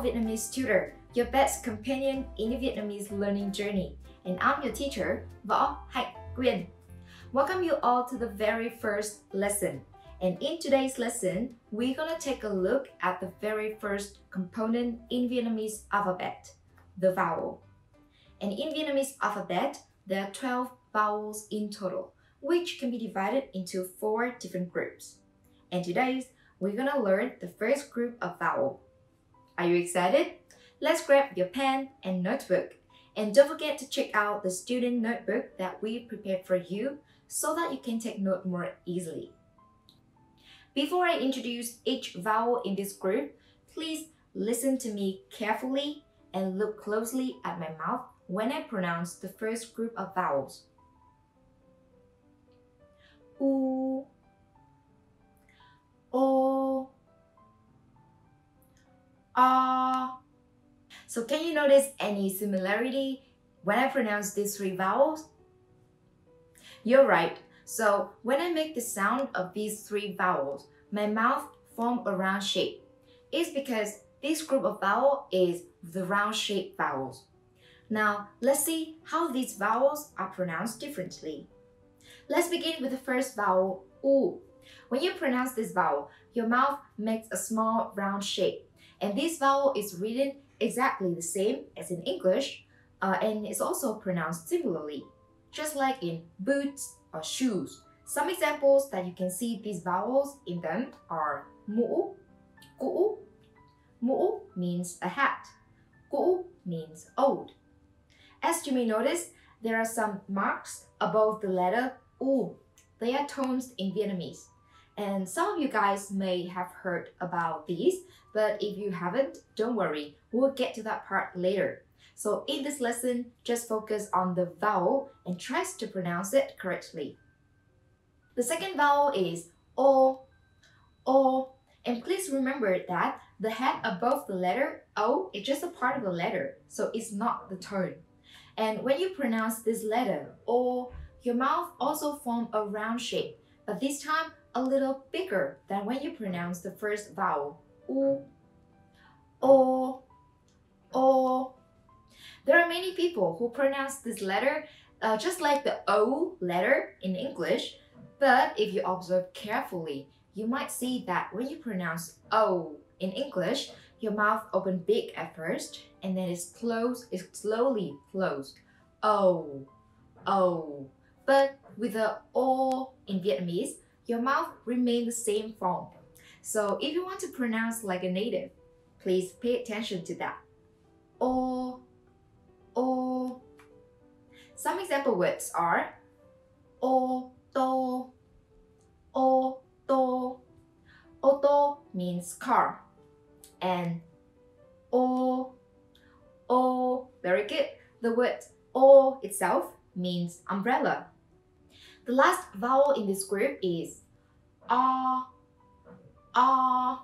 Vietnamese Tutor, your best companion in your Vietnamese learning journey. And I'm your teacher, Quyen. Welcome you all to the very first lesson. And in today's lesson, we're gonna take a look at the very first component in Vietnamese alphabet, the vowel. And in Vietnamese alphabet, there are 12 vowels in total, which can be divided into 4 different groups. And today, we're gonna learn the first group of vowel. Are you excited? Let's grab your pen and notebook. And don't forget to check out the student notebook that we prepared for you so that you can take note more easily. Before I introduce each vowel in this group, please listen to me carefully and look closely at my mouth when I pronounce the first group of vowels. U, O, A. So can you notice any similarity when I pronounce these 3 vowels? You're right. So when I make the sound of these 3 vowels, my mouth forms a round shape. It's because this group of vowels is the round shape vowels. Now let's see how these vowels are pronounced differently. Let's begin with the first vowel, U. When you pronounce this vowel, your mouth makes a small round shape. And this vowel is written exactly the same as in English, and it's also pronounced similarly, just like in boots or shoes. Some examples that you can see these vowels in them are mũ, cũ. Mũ means a hat. Cũ means old. As you may notice, there are some marks above the letter U. They are tones in Vietnamese. And some of you guys may have heard about these, but if you haven't, don't worry, we'll get to that part later. So in this lesson, just focus on the vowel and try to pronounce it correctly. The second vowel is O. O. And please remember that the head above the letter O is just a part of the letter, so it's not the tone. And when you pronounce this letter, O, your mouth also forms a round shape, but this time a little bigger than when you pronounce the first vowel, U, O, O. There are many people who pronounce this letter just like the O letter in English, but if you observe carefully, you might see that when you pronounce O in English, your mouth opens big at first and then it's slowly closed. O, O. But with the O in Vietnamese, your mouth remains the same form. So if you want to pronounce like a native, please pay attention to that. O, O. Some example words are ô tô, ô tô. Ô tô means car. And ô, ô, very good. The word ô itself means umbrella. The last vowel in this group is A, A.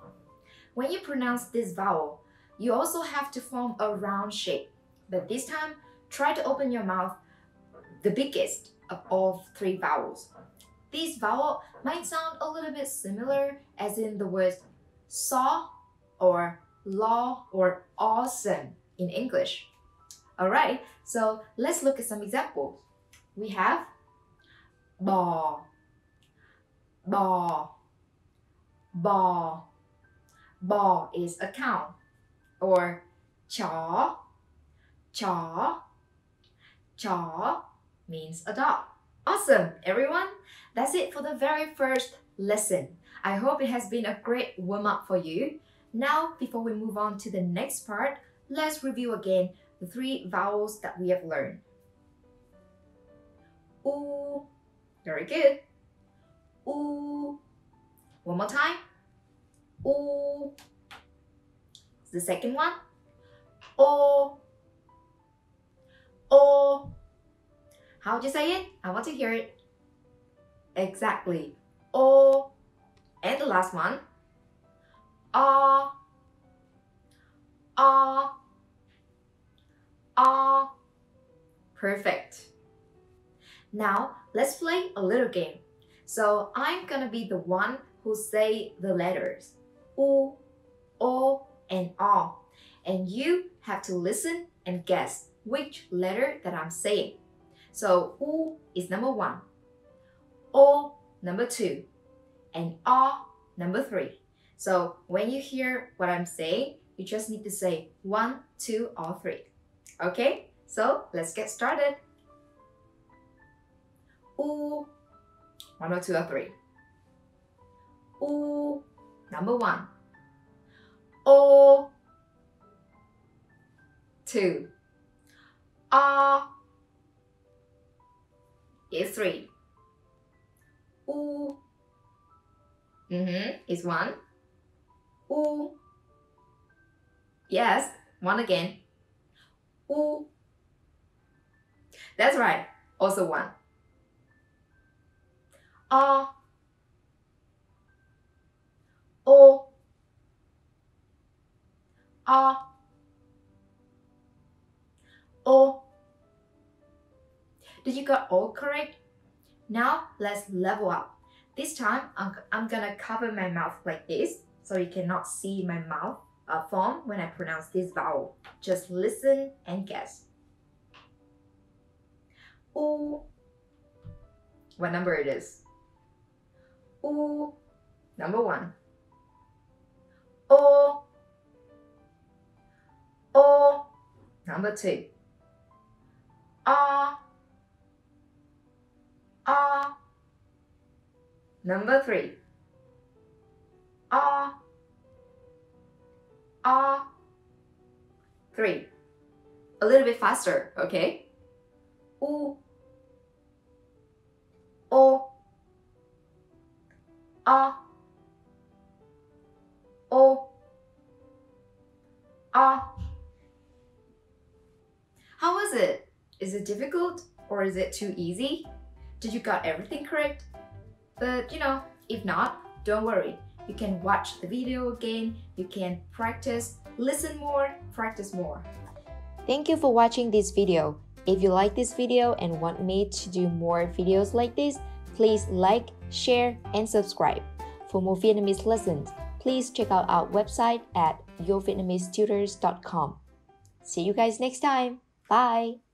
When you pronounce this vowel, you also have to form a round shape. But this time, try to open your mouth the biggest of all 3 vowels. These vowels might sound a little bit similar as in the words saw or law or awesome in English. Alright, so let's look at some examples. We have bò, bò, bò. Bò is a cow. Or chó, chó, chó means a dog. Awesome, everyone! That's it for the very first lesson. I hope it has been a great warm-up for you. Now, before we move on to the next part, let's review again the 3 vowels that we have learned. U. Very good. U. One more time. U. The second one. O. O. How would you say it? I want to hear it. Exactly. O. And the last one. A. A. A. Perfect. Now, let's play a little game. So, I'm gonna be the one who say the letters U, O, and A. and you have to listen and guess which letter that I'm saying. So U is number 1, O number 2, and A number 3. So when you hear what I'm saying, you just need to say 1, 2, or 3. Okay, so let's get started. U, 1 or 2 or 3. U, number 1. O, 2. A is 3. U is 1. U, yes, 1 again. U, that's right, also 1. A, O, A, O. Did you get all correct? Now let's level up. This time I'm gonna cover my mouth like this so you cannot see my mouth form when I pronounce this vowel. Just listen and guess. U, what number it is? U, number 1. O, O, number 2. A, A, number 3. A, A, 3. A little bit faster, okay? U, O, A, O, A. How was it? Is it difficult or is it too easy? Did you got everything correct? But if not, don't worry. You can watch the video again, you can practice, listen more, practice more. Thank you for watching this video. If you like this video and want me to do more videos like this, please like, share, and subscribe. For more Vietnamese lessons, please check out our website at yourvietnamesetutors.com. See you guys next time. Bye!